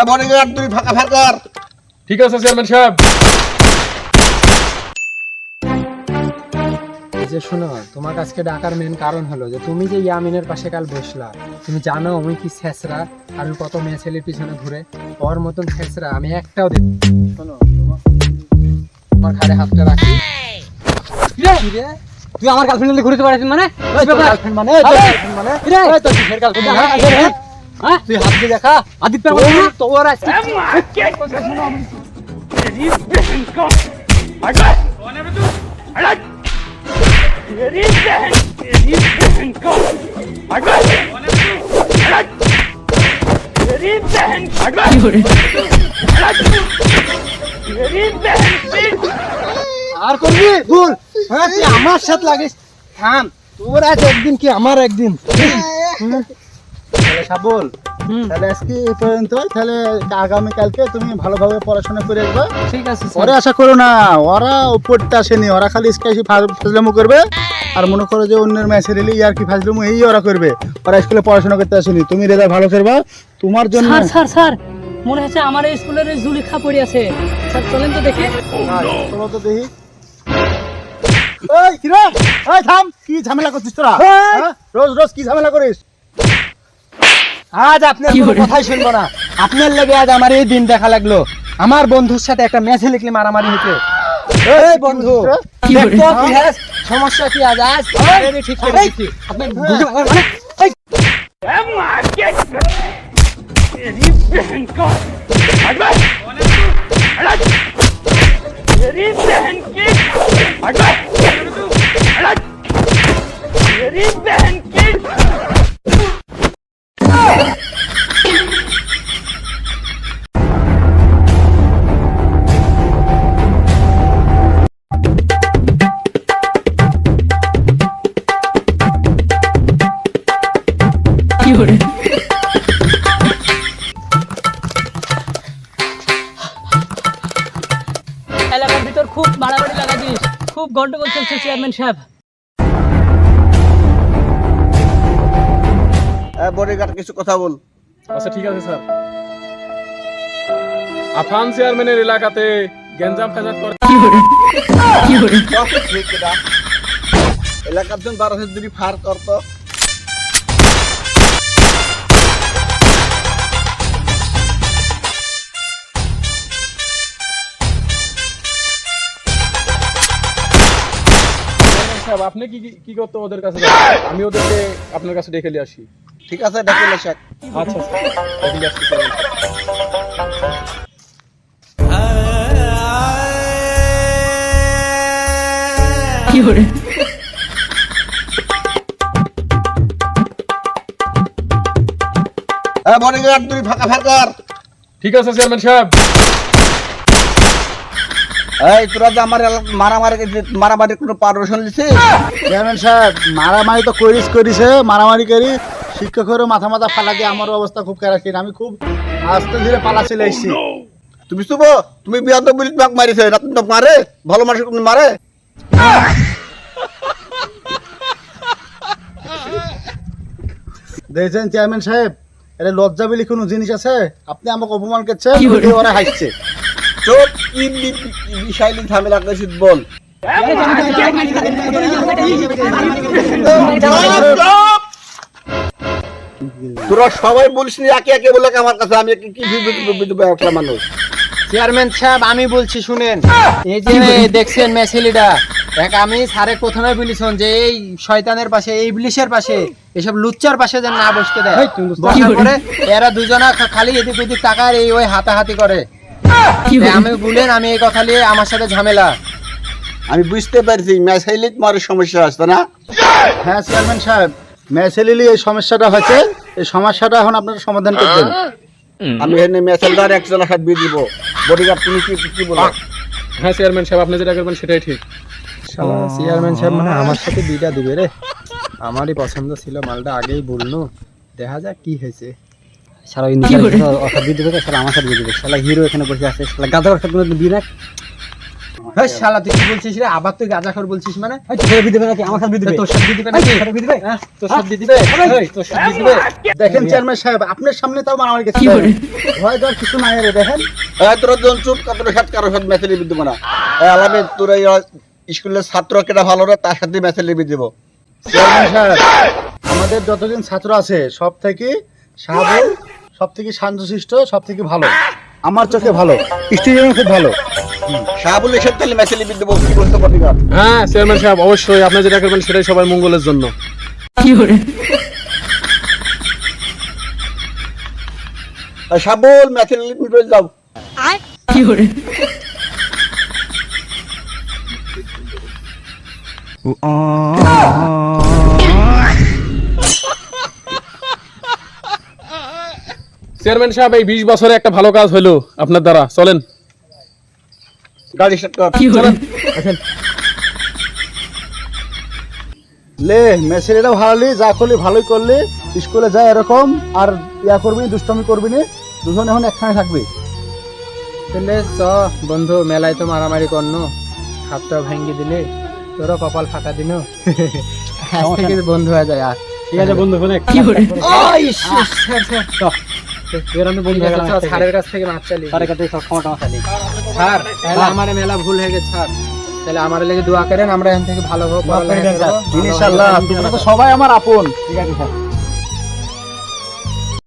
Bodyguard তুই ফাঁকা ফাঁকা কর। ঠিক আছে চেয়ারম্যান সাহেব। এই যে শোনো, তোমার কাছে ডাকার মেন কারণ হলো যে তুমি যে ইয়ামিনের পাশে কাল বসলা, তুমি জানো আমি কি ছেঁচড়া, আমি কত মেয়ে ছেলের পিছনে ঘুরে, ওর মতন ছেঁচড়া আমি একটাও দেখ। শোনো, তোমার ঘাড়ে হাতটা রাখি। তুই আমার গার্লফ্রেন্ড ঘুরতে পারিস মানে? গার্লফ্রেন্ড মানে এই তো কিসের গার্লফ্রেন্ড? হ্যাঁ তুই হাত দিয়ে দেখা আদিত্য তোর আজকে আর করবি ভুল? হ্যাঁ তুই আমার সাথে লাগিস, থাম। তোর আজ একদিন কি আমার একদিন। সাবল, তাহলে আজকে এই পর্যন্ত। তাহলে আগামীকালকে তুমি ভালোভাবে পড়াশোনা করে আসবে। ঠিক আছে ওরা আশা করো না, ওরা উপরটা আসেনি, ওরা খালি স্কাইসি ফাজলামো করবে। আর মনে করো যে অন্যের ম্যাচে রেলি আর কি ফাজলামো এই ওরা করবে। ওরা স্কুলে পড়াশোনা করতে আসেনি, তুমি রেজাল্ট ভালো করবা তোমার জন্য। স্যার স্যার স্যার মনে হচ্ছে আমার এই স্কুলের জুলিখা পড়ে আছে স্যার, চলেন তো দেখি। চলো তো দেখি। এই কিরে, এই থাম, কি ঝামেলা করছিস তোরা? রোজ রোজ কি ঝামেলা করিস? আজ আপনার কোনো কথাই শুনবো না। আপনার লেগে আজ আমার এই দিন দেখা লাগলো। আমার বন্ধুর সাথে একটা ম্যাচে লিখলে মারামারি হয়েছে। এই বন্ধু, দেখতো কি হ্যাস, সমস্যা কি আজ? আজ আমি ঠিক করে দিচ্ছি। আপনি বুঝতে পারবেন? এই এলাকার ভিতর খুব মারামারি লাগা দিস, খুব গন্ডগোল চলছে চেয়ারম্যান সাহেব। বডিগার্ড কিছু কথা বল। আচ্ছা ঠিক আছে স্যার। আফান চেয়ারম্যানের এলাকাতে গেঞ্জাম ফেজাত করে। এলাকার জন 12 দিন ফার করতো। সাহেব আপনি কি কি করতে ওদের কাছে? আমি ওদেরকে আপনার কাছে ডেকে নিয়ে আসি। ঠিক আছে, ডাকে লেশাক। আচ্ছা স্যার, ডেকে নিয়ে আসছি চেয়ারম্যান সাহেব। কি করে? বডিগার্ড তুই ফাঁকা ফাঁকা কর। ঠিক আছে চেয়ারম্যান সাহেব। এই তোরা যে আমার মারামারি কোনো পারমিশন দিছিস? চেয়ারম্যান সাহেব, মারামারি তো করিছে, মারামারি করি শিক্ষকেরও মাথা মাথা ফালা দিয়ে আমার অবস্থা খুব খারাপ। আমি খুব আস্তে ধীরে পালা চলে এসেছি। তুমি শুভো, তুমি বিয়াদ বলি তোমাকে মারিছে না? তুমি মারে ভালো মানুষ মারে? দেখছেন চেয়ারম্যান সাহেব, এটা লজ্জা বলে কোনো জিনিস আছে? আপনি আমাকে অপমান করছেন, ওরা হাসছে। চোখ কি বিষয় নিয়ে ঝামেলা করছিস বল। তোরা সবাই বলিস একে একে বলে আমার কাছে আমি কি একটা মানুষ। চেয়ারম্যান সাহেব আমি বলছি শুনেন, এই যে দেখছেন মেসেলিটা, দেখ আমি স্যারে প্রথমে বলিছেন যে এই শয়তানের পাশে, এই ইবলিশের পাশে, এসব লুচ্চার পাশে যেন না বসতে দেয়। বসার পরে এরা দুজনা খালি এদিক ওদিক টাকার এই ওই হাতাহাতি করে। আমি বলেন আমি এই কথা নিয়ে আমার সাথে ঝামেলা। আমি বুঝতে পারছি মেসাইলিত মারের সমস্যা আসছে না? হ্যাঁ চেয়ারম্যান সাহেব, মেসাইলি এই সমস্যাটা হয়েছে, এই সমস্যাটা এখন আপনারা সমাধান করবেন। আমি এখানে মেসাইলদার একজন হাত দিয়ে দিব। বডিগার্ড তুমি কি বলো? হ্যাঁ চেয়ারম্যান সাহেব, আপনি যেটা করবেন সেটাই ঠিক। চেয়ারম্যান সাহেব মানে আমার সাথে বিটা দিবে রে। আমারই পছন্দ ছিল, মালটা আগেই বললো, দেখা যাক কি হয়েছে। সারা ইন্ডিয়া অফার দিয়ে দেবে, সারা আমার সাথে দিয়ে দেবে। সারা হিরো এখানে বসে আছে, সারা গাঁদার সাথে দিন হ্যাঁ শালা তুই কি বলছিস রে? আবার তুই গাঁজাখোর বলছিস মানে? তোর সাথে দিবে নাকি? হ্যাঁ, তোর সাথে দিবে? এই, তোর সাথে দিবে? দেখেন চেয়ারম্যান সাহেব, আপনার সামনে তাও মারামারি গেছে, ভয় দেওয়ার কিছু নাই রে। দেখেন তোরা জন চুপ, কারোর সাথে কারোর সাথে মেসেলি বিদ্যুৎ না আলামে তোরা স্কুলের ছাত্র কেটা ভালো রে, তার সাথে মেসেলি বিদ্যুৎ। চেয়ারম্যান সাহেব, আমাদের যতজন ছাত্র আছে সব থেকে শাহাবুল সব থেকে শান্তশিষ্ট, সব থেকে ভালো, আমার চোখে ভালো, স্টুডেন্ট খুব ভালো। শাহাবুল এসব তাহলে মেসেলি বিদ্যুৎ কি বলতে পারবি না? হ্যাঁ চেয়ারম্যান সাহেব, অবশ্যই আপনি যেটা করবেন সেটাই সবার মঙ্গলের জন্য। শাহাবুল মেসেলি বিদ্যুৎ যাও। চেয়ারম্যান সাহেব, এই 20 বছরে একটা ভালো কাজ হলো আপনার দ্বারা, চলেন। গাড়ি স্টার্ট কর। চলেন। লে মেসেরিটা ভালোলি, যা করলি ভালোই করলি, স্কুলে যা এরকম আর ইয়া করবি, দুষ্টমি করবি না, দুজন এখন একখানে থাকবি। তাহলে চ বন্ধু, মেলায় তো মারামারি করনো, হাতটা ভেঙে দিলে, তোরও কপাল ফাটা দিন, আজ থেকে বন্ধু হয়ে যায়। আর ঠিক আছে বন্ধু, ফোনে স্যারের কাছ থেকে মাপ চালি। স্যার, তাহলে আমার মেলা ভুল হয়ে গেছে স্যার, তাহলে আমার লেগে দোয়া করেন, আমরা এখান থেকে ভালো হোক। ইনশাআল্লাহ, তোমরা তো সবাই আমার আপন। ঠিক আছে স্যার।